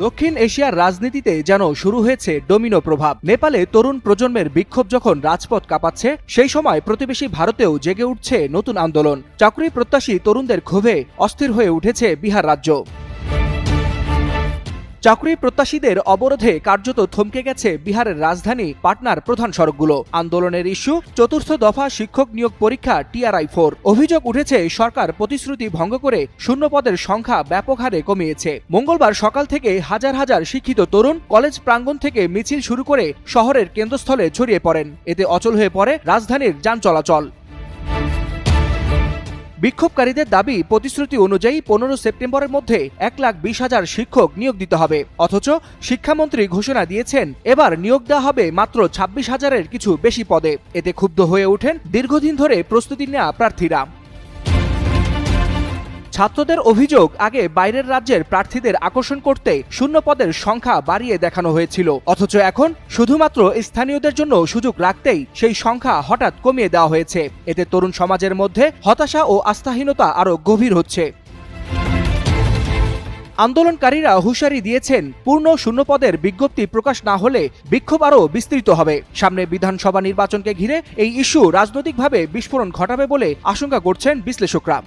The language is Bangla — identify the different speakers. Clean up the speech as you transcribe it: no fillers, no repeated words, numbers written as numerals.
Speaker 1: দক্ষিণ এশিয়ার রাজনীতিতে যেন শুরু হয়েছে ডোমিনো প্রভাব। নেপালে তরুণ প্রজন্মের বিক্ষোভ যখন রাজপথ কাঁপাচ্ছে, সেই সময় প্রতিবেশী ভারতেও জেগে উঠছে নতুন আন্দোলন। চাকরি প্রত্যাশী তরুণদের ক্ষোভে অস্থির হয়ে উঠেছে বিহার রাজ্য। চাকরি প্রত্যাশীদের অবরোধে কার্যত থমকে গেছে বিহারের রাজধানী পাটনার প্রধান সড়কগুলো। আন্দোলনের ইস্যু চতুর্থ দফা শিক্ষক নিয়োগ পরীক্ষা TRI-4। অভিযোগ উঠেছে সরকার প্রতিশ্রুতি ভঙ্গ করে শূন্য পদের সংখ্যা ব্যাপক হারে কমিয়েছে। মঙ্গলবার সকাল থেকে হাজার হাজার শিক্ষিত তরুণ কলেজ প্রাঙ্গণ থেকে মিছিল শুরু করে শহরের কেন্দ্রস্থলে ছড়িয়ে পড়েন। এতে অচল হয়ে পড়ে রাজধানীর যান চলাচল। বিক্ষোভকারীদের দাবি, প্রতিশ্রুতি অনুযায়ী 15 সেপ্টেম্বরের মধ্যে 1,20,000 শিক্ষক নিয়োগ দিতে হবে। অথচ শিক্ষামন্ত্রী ঘোষণা দিয়েছেন এবার নিয়োগ দেওয়া হবে মাত্র 26,000-এর কিছু বেশি পদে। এতে ক্ষুব্ধ হয়ে ওঠেন দীর্ঘদিন ধরে প্রস্তুতি নেওয়া প্রার্থীরা। ছাত্রদের অভিযোগ, আগে বাইরের রাজ্যের প্রার্থীদের আকর্ষণ করতে শূন্য পদের সংখ্যা বাড়িয়ে দেখানো হয়েছিল, অথচ এখন শুধুমাত্র স্থানীয়দের জন্য সুযোগ রাখতেই সেই সংখ্যা হঠাৎ কমিয়ে দেওয়া হয়েছে। এতে তরুণ সমাজের মধ্যে হতাশা ও আস্থাহীনতা আরও গভীর হচ্ছে। আন্দোলনকারীরা হুঁশিয়ারি দিয়েছেন, পূর্ণ শূন্যপদের বিজ্ঞপ্তি প্রকাশ না হলে বিক্ষোভ আরও বিস্তৃত হবে। সামনে বিধানসভা নির্বাচনকে ঘিরে এই ইস্যু রাজনৈতিকভাবে বিস্ফোরণ ঘটাবে বলে আশঙ্কা করছেন বিশ্লেষকরা।